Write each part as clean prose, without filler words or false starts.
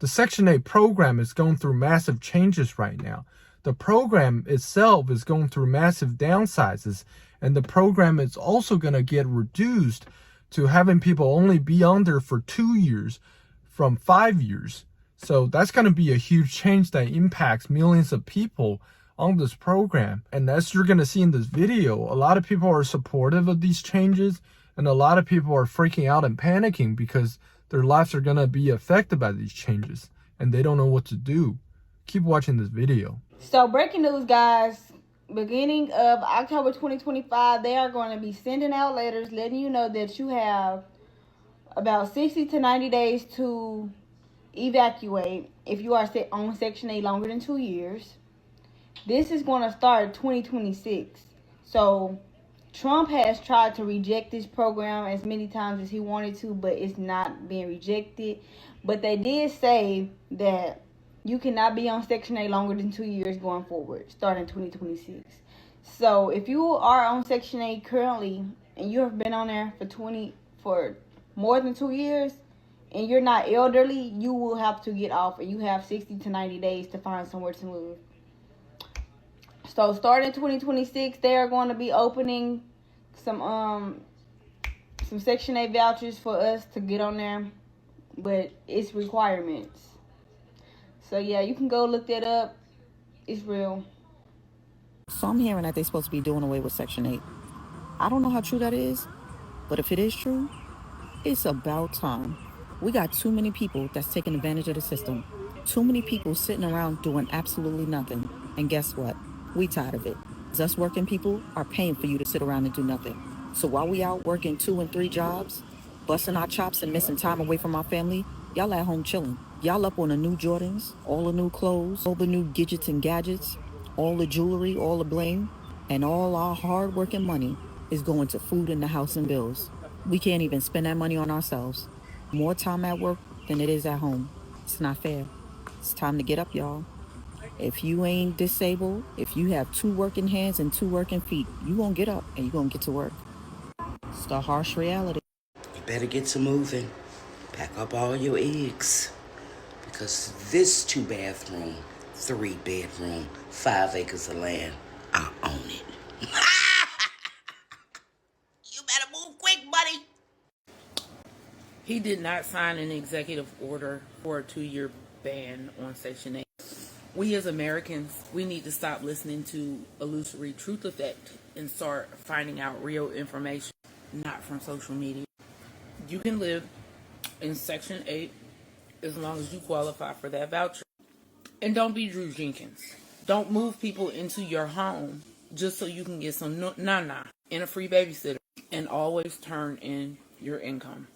The Section 8 program is going through massive changes right now. The program itself is going through massive downsizes, and the program is also going to get reduced to having people only be on there for 2 years from 5 years. So that's going to be a huge change that impacts millions of people on this program. And as you're going to see in this video, a lot of people are supportive of these changes, and a lot of people are freaking out and panicking because their lives are going to be affected by these changes and they don't know what to do. Keep watching this video. So breaking news, guys. Beginning of October 2025, they are going to be sending out letters letting you know that you have about 60 to 90 days to evacuate if you are on Section 8 longer than 2 years. This is going to start 2026. So Trump has tried to reject this program as many times as he wanted to, but it's not being rejected. But they did say that you cannot be on Section 8 longer than 2 years going forward, starting 2026. So if you are on Section 8 currently and you have been on there for more than 2 years and you're not elderly, you will have to get off, and you have 60 to 90 days to find somewhere to move. So starting 2026, they are going to be opening some Section 8 vouchers for us to get on there, but it's requirements. So yeah, you can go look that up. It's real. So I'm hearing that they're supposed to be doing away with Section 8. I don't know how true that is, but if it is true, it's about time. We got too many people that's taking advantage of the system. Too many people sitting around doing absolutely nothing. And guess what? We tired of it. Us working people are paying for you to sit around and do nothing. So while we out working 2 and 3 jobs, busting our chops and missing time away from our family, y'all at home chilling. Y'all up on the new Jordans, all the new clothes, all the new gadgets and gadgets, all the jewelry, all the bling, and all our hard-working money is going to food in the house and bills. We can't even spend that money on ourselves. More time at work than it is at home. It's not fair. It's time to get up, y'all. If you ain't disabled, if you have 2 working hands and 2 working feet, you gonna get up and you gonna get to work. It's the harsh reality. You better get to moving. Pack up all your eggs. Because this 2-bathroom, 3-bedroom, 5 acres of land, I own it. You better move quick, buddy. He did not sign an executive order for a 2-year ban on Section 8. We as Americans, we need to stop listening to illusory truth effect and start finding out real information, not from social media. You can live in Section 8 as long as you qualify for that voucher. And don't be Drew Jenkins. Don't move people into your home just so you can get some nana and a free babysitter, and always turn in your income.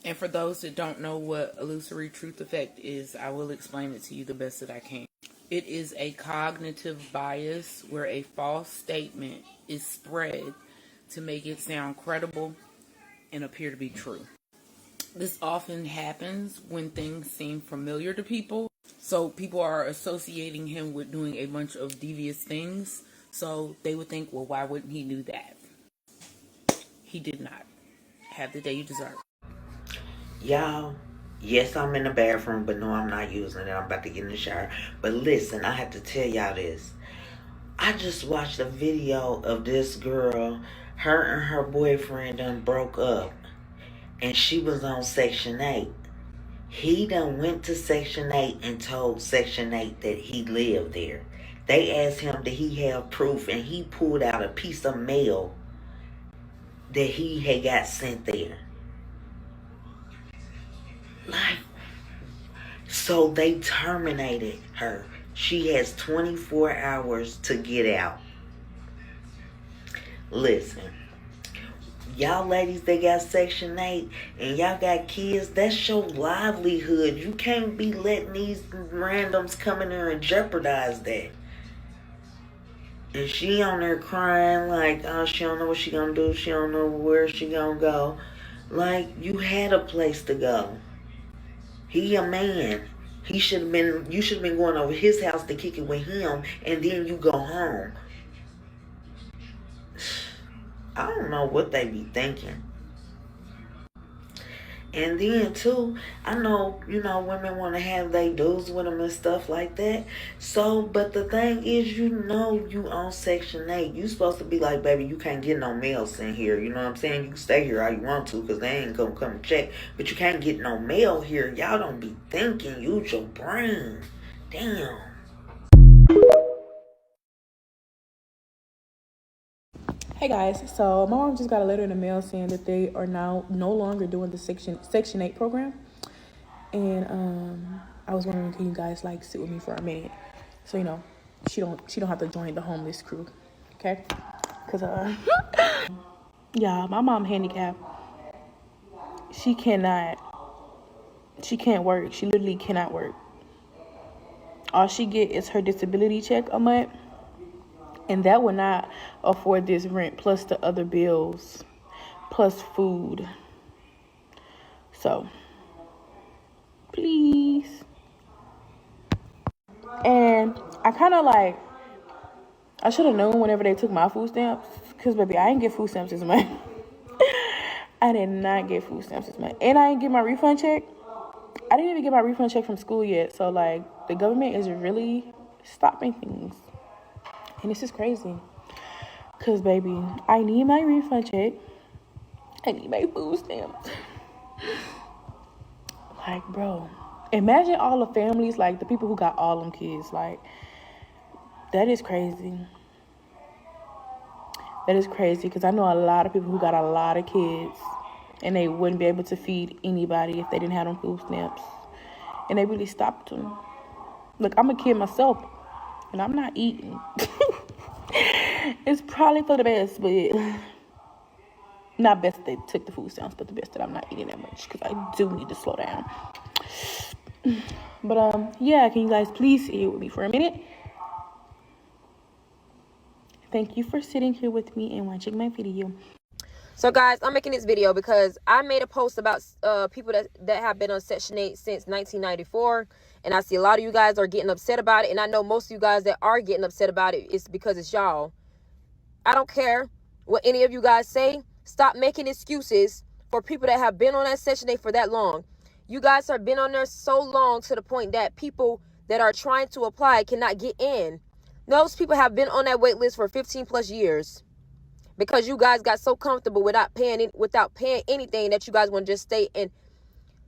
And for those that don't know what illusory truth effect is, I will explain it to you the best that I can. It is a cognitive bias where a false statement is spread to make it sound credible and appear to be true. This often happens when things seem familiar to people. So people are associating him with doing a bunch of devious things. So they would think, well, why wouldn't he do that? He did not. Have the day you deserve. Y'all, yes, I'm in the bathroom, but no, I'm not using it. I'm about to get in the shower. But listen, I have to tell y'all this. I just watched a video of this girl. Her and her boyfriend done broke up, and she was on Section 8. He done went to Section 8 and told Section 8 that he lived there. They asked him, did he have proof, and he pulled out a piece of mail that he had got sent there. Like, so they terminated her. She has 24 hours to get out. Listen, y'all ladies that got Section 8 and y'all got kids, that's your livelihood. You can't be letting these randoms come in there and jeopardize that. And she on there crying like, oh, she don't know what she gonna do. She don't know where she gonna go. Like, you had a place to go. He a man. You should have been going over his house to kick it with him, and then you go home. I don't know what they be thinking. And then too, I know, women want to have they dudes with them and stuff like that. So, but the thing is, you on Section 8. You supposed to be like, baby, you can't get no mail in here. You know what I'm saying? You can stay here all you want to because they ain't gonna come check. But you can't get no mail here. Y'all don't be thinking. Use your brain. Damn. Hey guys, so my mom just got a letter in the mail saying that they are now no longer doing the Section 8 program. And I was wondering, can you guys like sit with me for a minute? So she don't have to join the homeless crew. Okay? Cause yeah, my mom handicapped. She can't work. She literally cannot work. All she get is her disability check a month. And that will not afford this rent plus the other bills plus food. So, please. And I kind of I should have known whenever they took my food stamps. Because, baby, I didn't get food stamps this month. I did not get food stamps this month. And I didn't get my refund check. I didn't even get my refund check from school yet. So, the government is really stopping things. And this is crazy. Because, baby, I need my refund check. I need my food stamps. Bro, imagine all the families, the people who got all them kids. That is crazy. That is crazy because I know a lot of people who got a lot of kids and they wouldn't be able to feed anybody if they didn't have them food stamps. And they really stopped them. Look, I'm a kid myself and I'm not eating. It's probably for the best, but not best they took the food stamps, but the best that I'm not eating that much because I do need to slow down. But yeah, can you guys please sit here with me for a minute? Thank you for sitting here with me and watching my video. So guys, I'm making this video because I made a post about people that have been on Section 8 since 1994. And I see a lot of you guys are getting upset about it. And I know most of you guys that are getting upset about it is because it's y'all. I don't care what any of you guys say. Stop making excuses for people that have been on that Section 8 for that long. You guys have been on there so long to the point that people that are trying to apply cannot get in. Those people have been on that wait list for 15 plus years. Because you guys got so comfortable without paying anything that you guys want to just stay and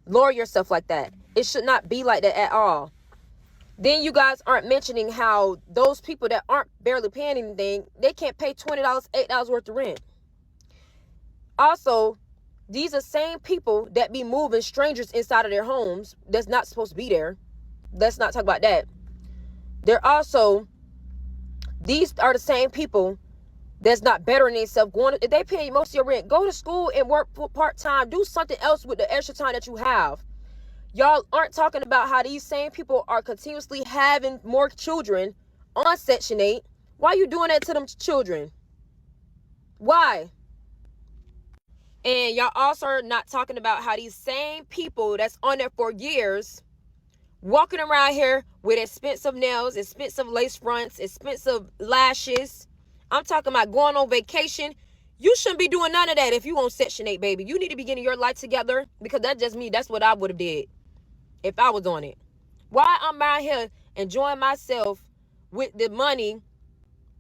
lower yourself like that. It should not be like that at all. Then you guys aren't mentioning how those people that aren't barely paying anything, they can't pay $20, $8 worth of rent. Also, these are same people that be moving strangers inside of their homes that's not supposed to be there. Let's not talk about that. These are the same people that's not bettering themselves. If they pay most of your rent, go to school and work part-time. Do something else with the extra time that you have. Y'all aren't talking about how these same people are continuously having more children on Section 8. Why are you doing that to them children? Why? And y'all also are not talking about how these same people that's on there for years walking around here with expensive nails, expensive lace fronts, expensive lashes. I'm talking about going on vacation. You shouldn't be doing none of that if you on Section 8, baby. You need to be getting your life together because that's just me. That's what I would have did if I was on it. Why I'm out here enjoying myself with the money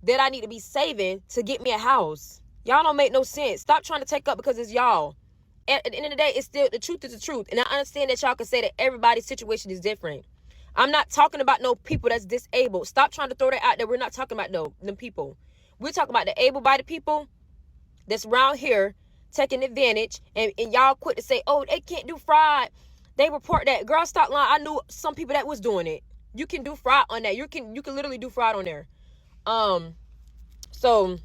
that I need to be saving to get me a house? Y'all don't make no sense. Stop trying to take up because it's y'all. At the end of the day, it's still the truth is the truth. And I understand that y'all can say that everybody's situation is different. I'm not talking about no people that's disabled. Stop trying to throw that out there. We're not talking about them people. We're talking about the able-bodied people that's around here taking advantage. And y'all quit to say, oh, they can't do fraud. They report that. Girl, stop lying. I knew some people that was doing it. You can do fraud on that. You can literally do fraud on there. So,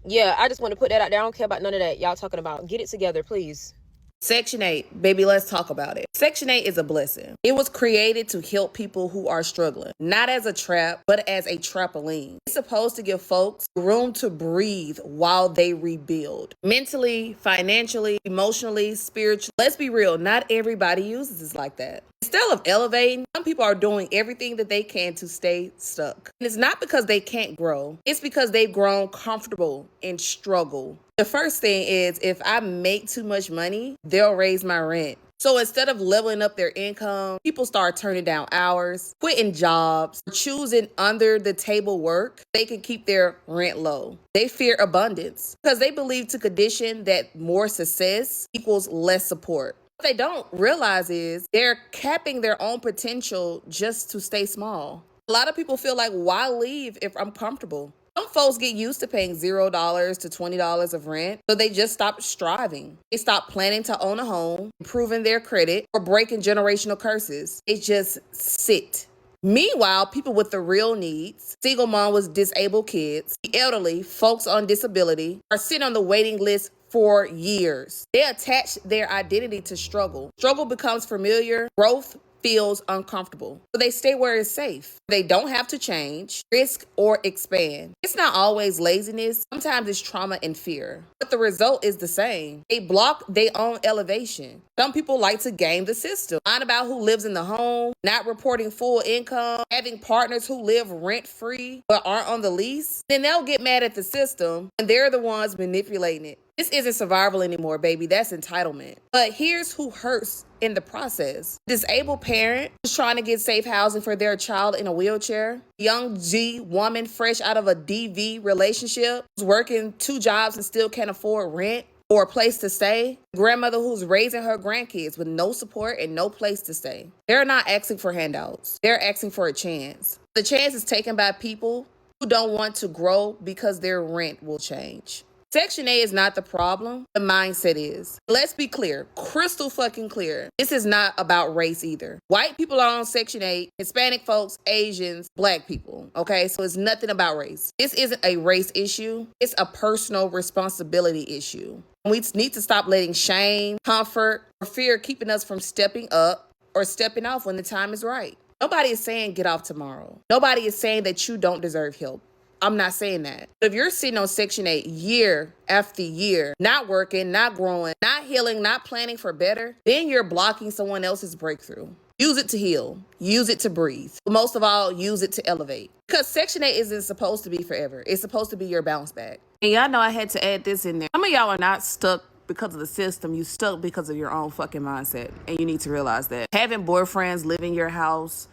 yeah, I just want to put that out there. I don't care about none of that y'all talking about. Get it together, please. Section 8, baby, let's talk about it. Section 8 is a blessing. It was created to help people who are struggling, not as a trap, but as a trampoline. It's supposed to give folks room to breathe while they rebuild. Mentally, financially, emotionally, spiritually. Let's be real, not everybody uses this like that. Instead of elevating, some people are doing everything that they can to stay stuck. And it's not because they can't grow. It's because they've grown comfortable in struggle. The first thing is if I make too much money, they'll raise my rent. So instead of leveling up their income, people start turning down hours, quitting jobs, choosing under the table work. They can keep their rent low. They fear abundance because they believe to condition that more success equals less support. What they don't realize is they're capping their own potential just to stay small. A lot of people feel like, why leave if I'm comfortable? Some folks get used to paying $0 to $20 of rent, so they just stop striving. They stop planning to own a home, improving their credit, or breaking generational curses. They just sit. Meanwhile, people with the real needs, single mom with disabled kids, the elderly, folks on disability, are sitting on the waiting list for years. They attach their identity to struggle. Struggle becomes familiar. Growth feels uncomfortable. So they stay where it's safe. They don't have to change, risk, or expand. It's not always laziness. Sometimes it's trauma and fear. But the result is the same. They block their own elevation. Some people like to game the system. Lying about who lives in the home, not reporting full income, having partners who live rent-free but aren't on the lease. Then they'll get mad at the system and they're the ones manipulating it. This isn't survival anymore, baby. That's entitlement. But here's who hurts in the process. Disabled parent who's trying to get safe housing for their child in a wheelchair. Young G woman fresh out of a DV relationship who's working 2 jobs and still can't afford rent or a place to stay. Grandmother who's raising her grandkids with no support and no place to stay. They're not asking for handouts. They're asking for a chance. The chance is taken by people who don't want to grow because their rent will change. Section 8 is not the problem. The mindset is. Let's be clear, crystal fucking clear. This is not about race either. White people are on Section 8, Hispanic folks, Asians, Black people. Okay, so it's nothing about race. This isn't a race issue. It's a personal responsibility issue. We need to stop letting shame, comfort, or fear keeping us from stepping up or stepping off when the time is right. Nobody is saying get off tomorrow. Nobody is saying that you don't deserve help. I'm not saying that. But if you're sitting on Section 8 year after year, not working, not growing, not healing, not planning for better, then you're blocking someone else's breakthrough. Use it to heal. Use it to breathe. But most of all, use it to elevate. Because Section 8 isn't supposed to be forever. It's supposed to be your bounce back. And y'all know I had to add this in there. Some of y'all are not stuck because of the system. You stuck because of your own fucking mindset. And you need to realize that. Having boyfriends live in your house,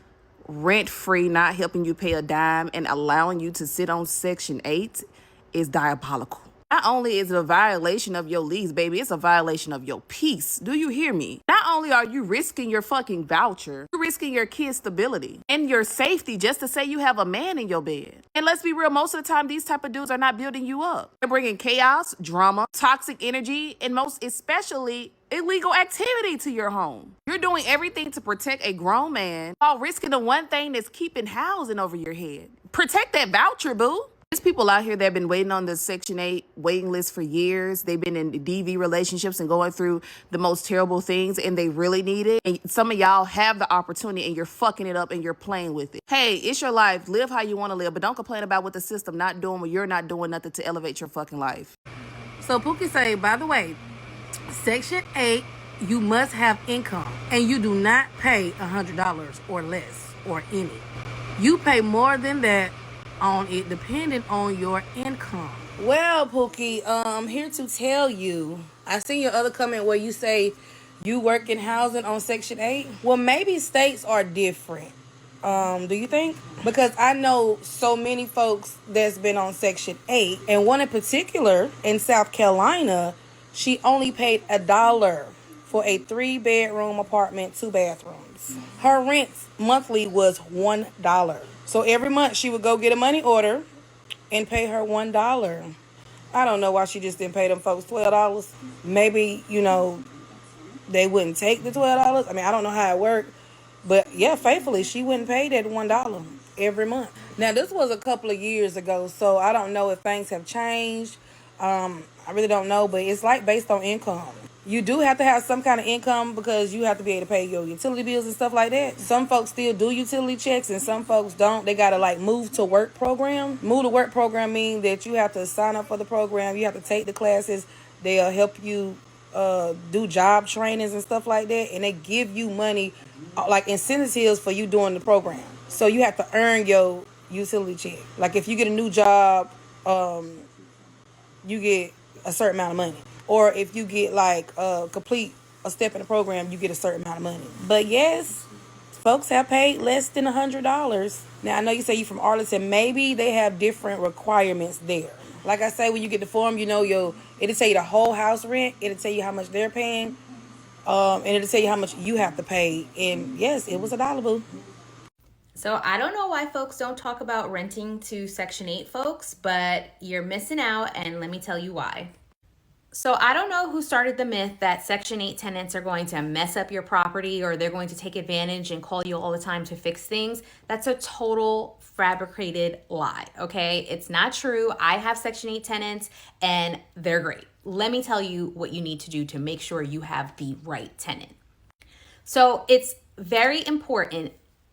rent-free, not helping you pay a dime, and allowing you to sit on Section 8 is diabolical. Not only is it a violation of your lease, baby, it's a violation of your peace. Do you hear me? Not only are you risking your fucking voucher, you're risking your kid's stability and your safety just to say you have a man in your bed. And let's be real, most of the time, these type of dudes are not building you up. They're bringing chaos, drama, toxic energy, and most especially illegal activity to your home. You're doing everything to protect a grown man while risking the one thing that's keeping housing over your head. Protect that voucher, boo. There's people out here that have been waiting on the Section 8 waiting list for years. They've been in DV relationships and going through the most terrible things, and they really need it. And some of y'all have the opportunity and you're fucking it up and you're playing with it. Hey, it's your life. Live how you want to live, but don't complain about what the system not doing when you're not doing nothing to elevate your fucking life. So Pookie say, by the way, Section 8, you must have income, and you do not pay $100 or less or any. You pay more than that on it depending on your income. Well, Pookie, here to tell you, I seen your other comment where you say you work in housing on Section 8. Well, maybe states are different. Do you think? Because I know so many folks that's been on Section 8, and one in particular in South Carolina, she only paid $1 for a 3-bedroom apartment, 2 bathrooms. Her rent monthly was $1. So every month she would go get a money order and pay her $1. I don't know why she just didn't pay them folks $12. Maybe, they wouldn't take the $12. I mean, I don't know how it worked. But yeah, faithfully, she wouldn't pay that $1 every month. Now, this was a couple of years ago, so I don't know if things have changed. I really don't know, but it's like based on income. You do have to have some kind of income because you have to be able to pay your utility bills and stuff like that. Some folks still do utility checks and some folks don't. They got to move to work program. Move to work program means that you have to sign up for the program. You have to take the classes. They'll help you do job trainings and stuff like that. And they give you money, like incentives for you doing the program. So you have to earn your utility check. Like if you get a new job, you get a certain amount of money. Or if you get like complete a step in the program, you get a certain amount of money. But yes, folks have paid less than $100. Now I know you say you from Arlington. Maybe they have different requirements there. Like I say, when you get the form, you know it'll tell you the whole house rent. It'll tell you how much they're paying, and it'll tell you how much you have to pay. And yes, it was $1, boo. So I don't know why folks don't talk about renting to Section 8 folks, but you're missing out, and let me tell you why. So I don't know who started the myth that Section 8 tenants are going to mess up your property or they're going to take advantage and call you all the time to fix things. That's a total fabricated lie, okay? It's not true. I have Section 8 tenants and they're great. Let me tell you what you need to do to make sure you have the right tenant. So it's very important,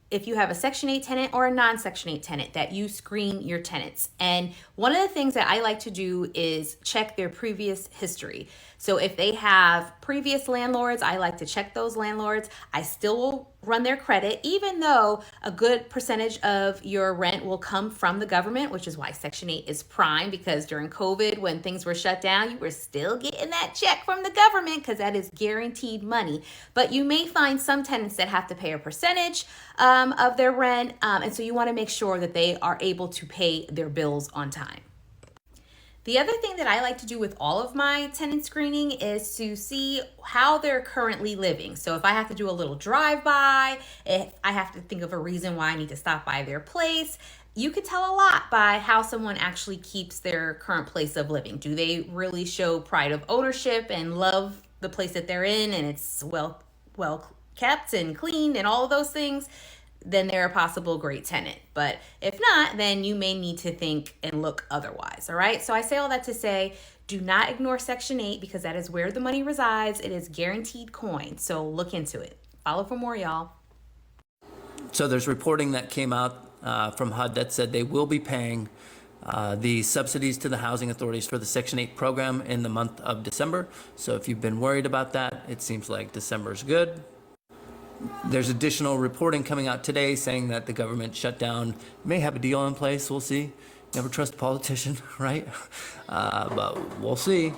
if you have a Section 8 tenant or a non-Section 8 tenant, that you screen your tenants. And one of the things that I like to do is check their previous history. So if they have previous landlords, I like to check those landlords. I still will run their credit, even though a good percentage of your rent will come from the government, which is why Section 8 is prime, because during COVID, when things were shut down, you were still getting that check from the government because that is guaranteed money. But you may find some tenants that have to pay a percentage of their rent, and so you want to make sure that they are able to pay their bills on time. The other thing that I like to do with all of my tenant screening is to see how they're currently living. So if I have to do a little drive-by, if I have to think of a reason why I need to stop by their place, you can tell a lot by how someone actually keeps their current place of living. Do they really show pride of ownership and love the place that they're in and it's well kept and cleaned and all of those things? Then they're a possible great tenant. But if not, then you may need to think and look otherwise, all right? So I say all that to say, do not ignore Section 8 because that is where the money resides. It is guaranteed coin, so look into it. Follow for more, y'all. So there's reporting that came out from HUD that said they will be paying the subsidies to the housing authorities for the Section 8 program in the month of December. So if you've been worried about that, it seems like December's good. There's additional reporting coming out today saying that the government shutdown may have a deal in place. We'll see. Never trust a politician, right? But we'll see.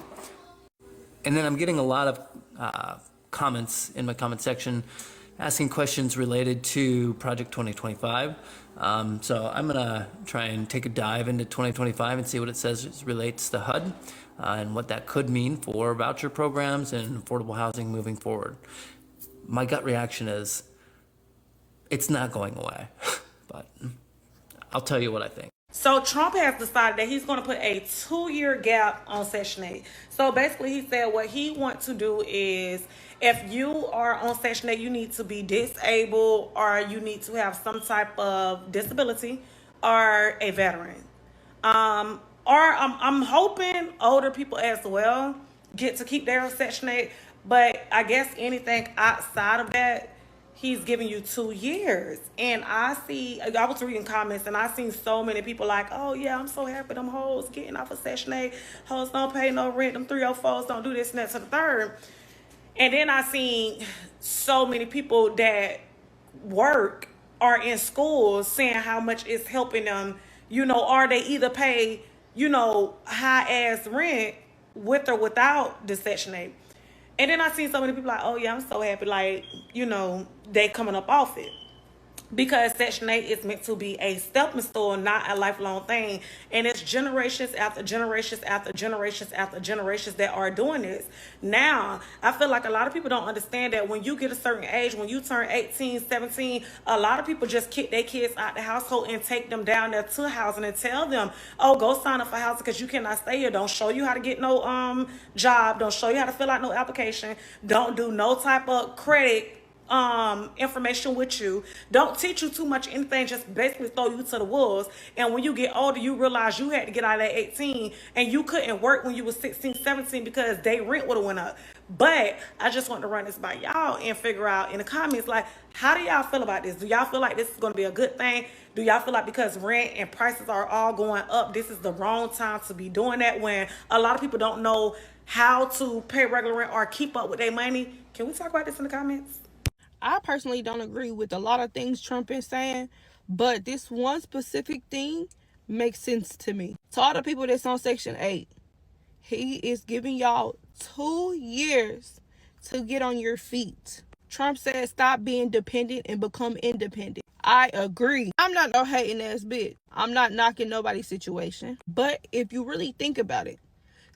And then I'm getting a lot of comments in my comment section asking questions related to Project 2025. So I'm going to try and take a dive into 2025 and see what it says as relates to HUD and what that could mean for voucher programs and affordable housing moving forward. My gut reaction is it's not going away, but I'll tell you what I think. So Trump has decided that he's going to put a 2-year gap on Section 8. So basically he said what he wants to do is if you are on Section 8, you need to be disabled or you need to have some type of disability or a veteran. Or I'm hoping older people as well get to keep their Section 8. But I guess anything outside of that, he's giving you 2 years. And I was reading comments and I seen so many people like, oh yeah, I'm so happy them hoes getting off of Section 8. Hoes don't pay no rent. Them 304s don't do this and that to the third. And then I seen so many people that work or in schools saying how much it's helping them, or they either pay, high ass rent with or without the Section 8. And then I seen so many people like, oh yeah, I'm so happy, like, they coming up off it. Because Section 8 is meant to be a stepping stone, not a lifelong thing. And it's generations after generations after generations after generations that are doing this. Now, I feel like a lot of people don't understand that when you get a certain age, when you turn 18, 17, a lot of people just kick their kids out the household and take them down there to housing and tell them, oh, go sign up for housing because you cannot stay here. Don't show you how to get no job. Don't show you how to fill out no application. Don't do no type of credit information with you. Don't teach you too much anything, just basically throw you to the wolves. And when you get older, you realize you had to get out of that 18 and you couldn't work when you was 16, 17 because they rent would have went up. But I just want to run this by y'all and figure out in the comments, like, how do y'all feel about this? Do y'all feel like this is going to be a good thing? Do y'all feel like because rent and prices are all going up, this is the wrong time to be doing that when a lot of people don't know how to pay regular rent or keep up with their money? Can we talk about this in the comments? I personally don't agree with a lot of things Trump is saying, but this one specific thing makes sense to me. To all the people that's on Section 8, He is giving y'all 2 years to get on your feet. Trump said stop being dependent and become independent. I agree. I'm not no hating ass bitch. I'm not knocking nobody's situation. But if you really think about it,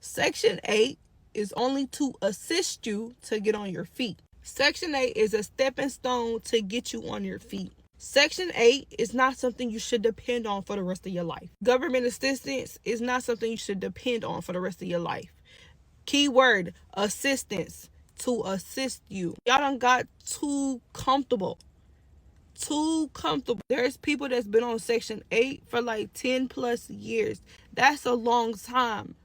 Section 8 is only to assist you to get on your feet. Section 8 is a stepping stone to get you on your feet. Section 8 is not something you should depend on for the rest of your life. Government assistance is not something you should depend on for the rest of your life. Keyword, assistance, to assist you. Y'all done got too comfortable. There's people that's been on Section 8 for like 10 plus years. That's a long time.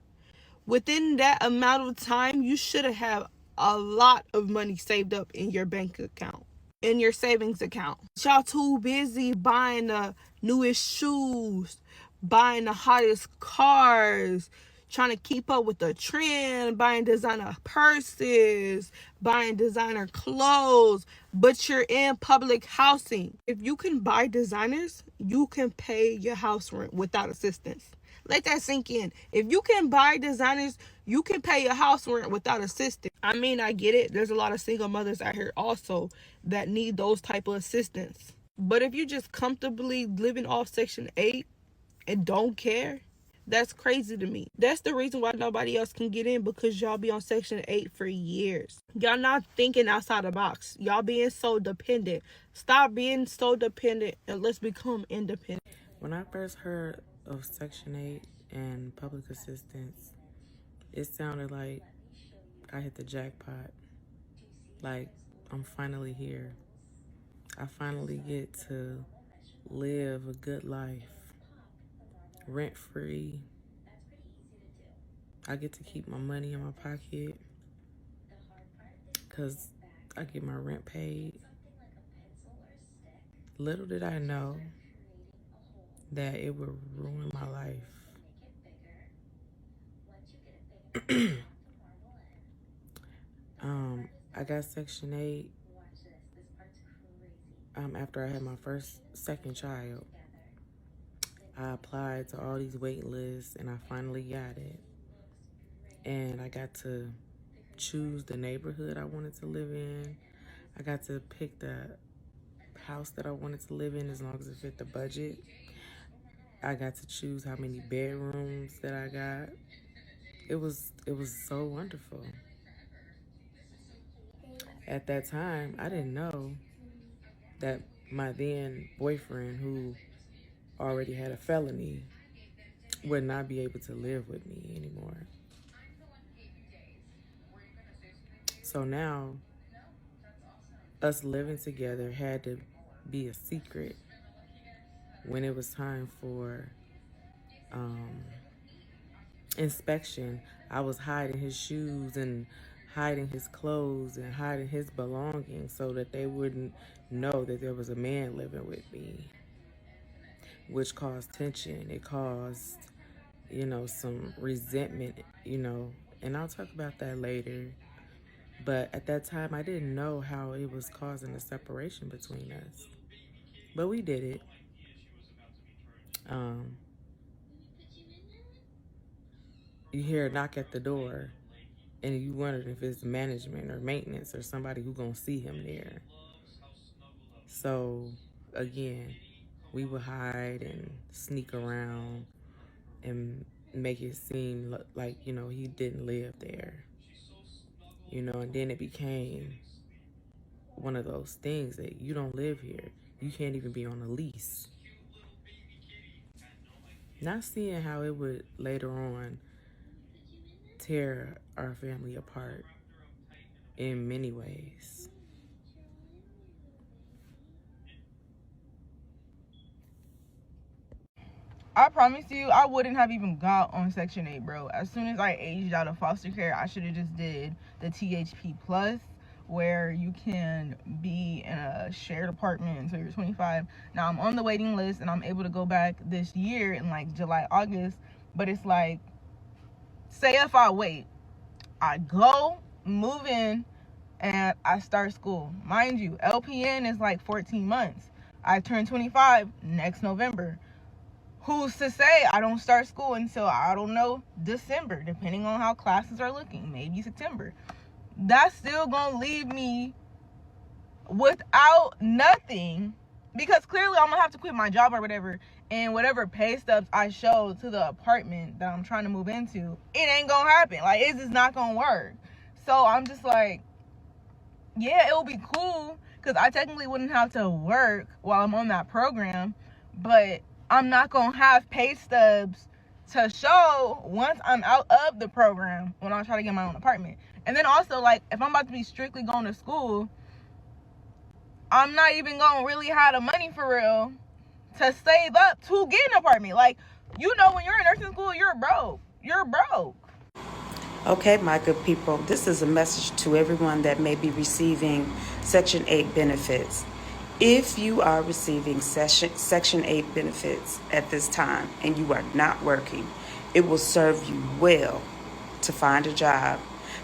Within that amount of time, you should have a lot of money saved up in your bank account, in your savings account. Y'all too busy buying the newest shoes, buying the hottest cars, trying to keep up with the trend, buying designer purses, buying designer clothes, but you're in public housing. If you can buy designers, you can pay your house rent without assistance. Let that sink in. If you can buy designers, you can pay your house rent without assistance. I mean, I get it. There's a lot of single mothers out here also that need those type of assistance. But if you just comfortably living off Section 8 and don't care, that's crazy to me. That's the reason why nobody else can get in, because y'all be on Section 8 for years. Y'all not thinking outside the box. Y'all being so dependent. Stop being so dependent and let's become independent. When I first heard of Section 8 and public assistance, it sounded like I hit the jackpot. Like, I'm finally here. I finally get to live a good life, rent-free. I get to keep my money in my pocket because I get my rent paid. Little did I know that it would ruin my life. I got Section 8 after I had my second child. I applied to all these wait lists and I finally got it. And I got to choose the neighborhood I wanted to live in. I got to pick the house that I wanted to live in as long as it fit the budget. I got to choose how many bedrooms that I got. It was so wonderful. At that time, I didn't know that my then boyfriend, who already had a felony, would not be able to live with me anymore. So now, us living together had to be a secret. When it was time for inspection, I was hiding his shoes and hiding his clothes and hiding his belongings so that they wouldn't know that there was a man living with me, which caused tension. It caused, some resentment, and I'll talk about that later. But at that time, I didn't know how it was causing a separation between us. But we did it. You hear a knock at the door, and you wondered if it's management or maintenance or somebody who's going to see him there. So, again, we would hide and sneak around and make it seem like, he didn't live there. And then it became one of those things that you don't live here. You can't even be on a lease. Not seeing how it would later on tear our family apart in many ways. I promise you, I wouldn't have even got on Section 8, bro. As soon as I aged out of foster care, I should have just did the THP Plus, where you can be in a shared apartment until you're 25. Now, I'm on the waiting list, and I'm able to go back this year in, like, July, August. But it's like, say if I wait, I go, move in, and I start school. Mind you, LPN is like 14 months. I turn 25 next November. who's to say I don't start school until, I don't know, December, depending on how classes are looking, maybe September. That's still gonna leave me without nothing, because clearly I'm gonna have to quit my job or whatever, and whatever pay stubs I show to the apartment that I'm trying to move into, it ain't gonna happen. Like, it's just not gonna work. So I'm just like, yeah, it will be cool because I technically wouldn't have to work while I'm on that program, but I'm not gonna have pay stubs to show once I'm out of the program when I'm trying to get my own apartment. And then also, like, if I'm about to be strictly going to school, I'm not even gonna really have the money for real to save up to get an apartment. Like, you know, when you're in nursing school, you're broke. You're broke. Okay, my good people, this is a message to everyone that may be receiving Section 8 benefits. If you are receiving Section 8 benefits at this time and you are not working, it will serve you well to find a job,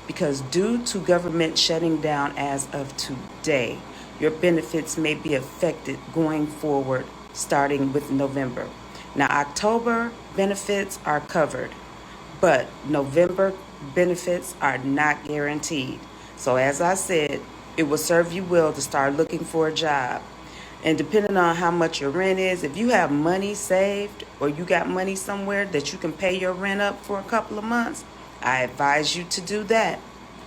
because due to government shutting down as of today, your benefits may be affected going forward starting with November. Now, October benefits are covered, but November benefits are not guaranteed. So as I said, it will serve you well to start looking for a job. And depending on how much your rent is, if you have money saved or you got money somewhere that you can pay your rent up for a couple of months, I advise you to do that.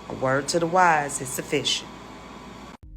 A word to the wise is sufficient.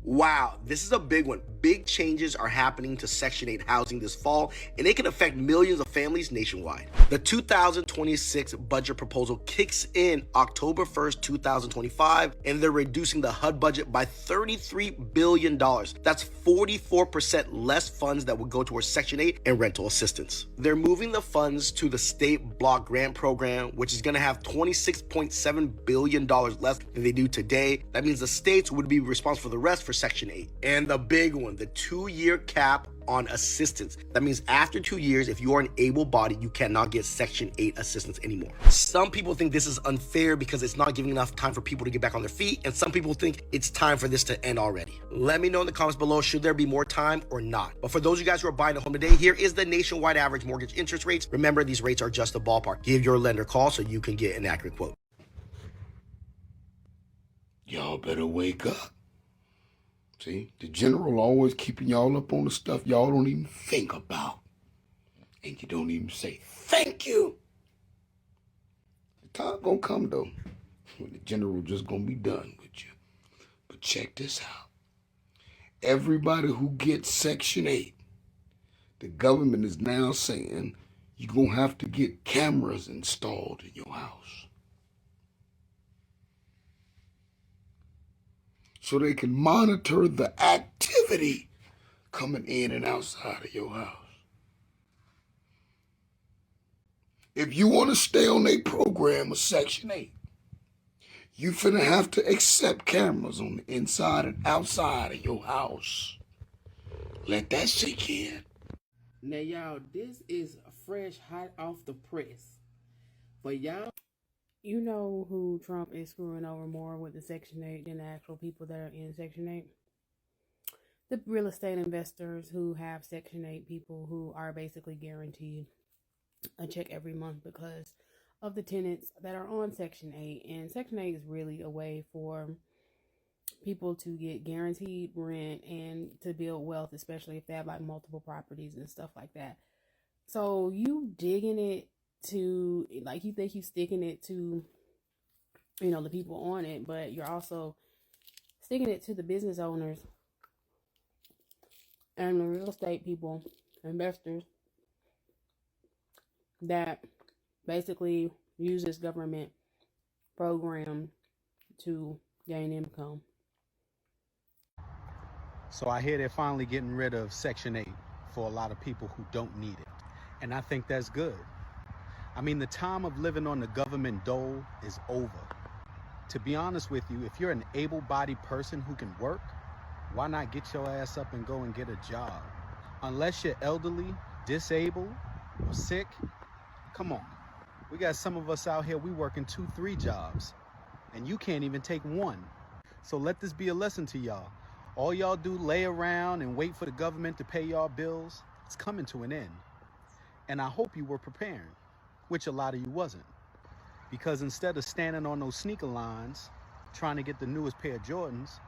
Wow, this is a big one. Big changes are happening to Section 8 housing this fall, and it can affect millions of families nationwide. The 2026 budget proposal kicks in October 1st, 2025, and they're reducing the HUD budget by $33 billion. That's 44% less funds that would go towards Section 8 and rental assistance. They're moving the funds to the state block grant program, which is going to have $26.7 billion less than they do today. That means the states would be responsible for the rest for Section 8. And the big one, the 2-year cap on assistance. That means after 2 years, if you are an able-bodied, you cannot get Section 8 assistance anymore. Some people think this is unfair because it's not giving enough time for people to get back on their feet, and some people think it's time for this to end already. Let me know in the comments below, should there be more time or not? But for those of you guys who are buying a home today, here is the nationwide average mortgage interest rates. Remember, these rates are just a ballpark. Give your lender a call so you can get an accurate quote. Y'all better wake up. See, the general always keeping y'all up on the stuff y'all don't even think about. And you don't even say thank you. The time gonna come though, when the general just gonna be done with you. But check this out. Everybody who gets Section 8, the government is now saying you're gonna have to get cameras installed in your house, so they can monitor the activity coming in and outside of your house. If you want to stay on a program of Section 8, you finna have to accept cameras on the inside and outside of your house. Let that sink in. Now, y'all, this is fresh, hot off the press. But y'all, you know who Trump is screwing over more with the Section 8 than the actual people that are in Section 8? The real estate investors who have Section 8 people who are basically guaranteed a check every month because of the tenants that are on Section 8. And Section 8 is really a way for people to get guaranteed rent and to build wealth, especially if they have like multiple properties and stuff like that. So you digging it to, like, you think you sticking it to, you know, the people on it, but you're also sticking it to the business owners and the real estate people, investors, that basically use this government program to gain income. So I hear they're finally getting rid of Section 8 for a lot of people who don't need it. And I think that's good. I mean, the time of living on the government dole is over. To be honest with you, if you're an able-bodied person who can work, why not get your ass up and go and get a job? Unless you're elderly, disabled, or sick, come on. We got some of us out here, we working 2-3 jobs, and you can't even take one. So let this be a lesson to y'all. All y'all do, lay around and wait for the government to pay y'all bills. It's coming to an end. And I hope you were preparing, which a lot of you wasn't. Because instead of standing on those sneaker lines trying to get the newest pair of Jordans,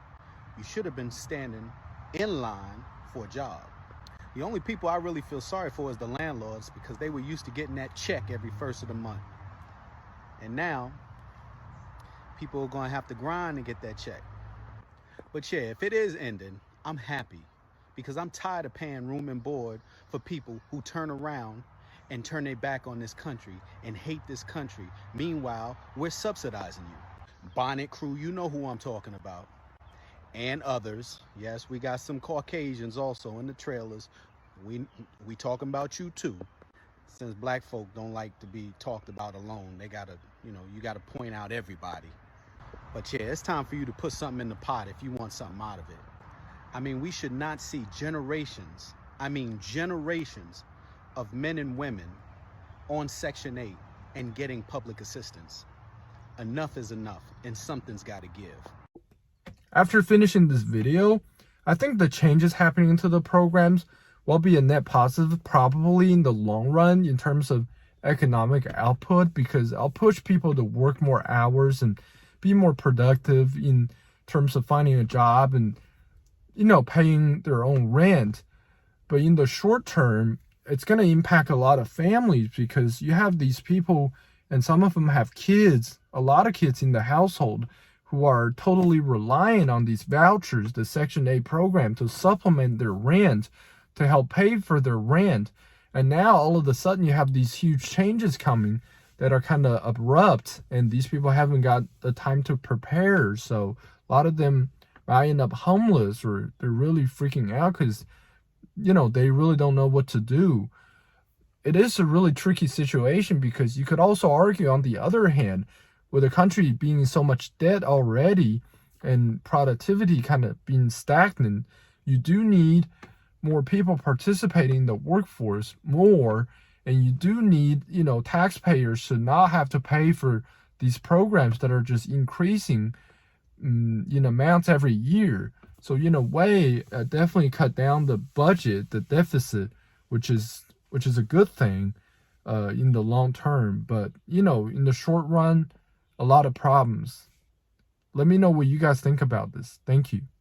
you should have been standing in line for a job. The only people I really feel sorry for is the landlords, because they were used to getting that check every first of the month. And now, people are going to have to grind to get that check. But yeah, if it is ending, I'm happy, because I'm tired of paying room and board for people who turn around and turn their back on this country and hate this country. Meanwhile, we're subsidizing you. Bonnet Crew, you know who I'm talking about. And others. Yes, we got some Caucasians also in the trailers. We talking about you too. Since black folk don't like to be talked about alone, they gotta, you gotta point out everybody. But yeah, it's time for you to put something in the pot if you want something out of it. I mean, we should not see generations of men and women on Section 8 and getting public assistance. Enough is enough, and something's got to give. After finishing this video, I think the changes happening to the programs will be a net positive probably in the long run in terms of economic output, because I'll push people to work more hours and be more productive in terms of finding a job and, paying their own rent. But in the short term, it's going to impact a lot of families, because you have these people, and some of them have kids, a lot of kids in the household, who are totally relying on these vouchers, the Section 8 program, to supplement their rent, to help pay for their rent. And now all of a sudden you have these huge changes coming that are kind of abrupt, and these people haven't got the time to prepare. So a lot of them might end up homeless, or they're really freaking out because they really don't know what to do. It is a really tricky situation, because you could also argue, on the other hand, with the country being in so much debt already and productivity kind of being stagnant, you do need more people participating in the workforce more, and you do need, taxpayers to not have to pay for these programs that are just increasing in amounts every year. So in a way, definitely cut down the budget, the deficit, which is a good thing in the long term. But in the short run, a lot of problems. Let me know what you guys think about this. Thank you.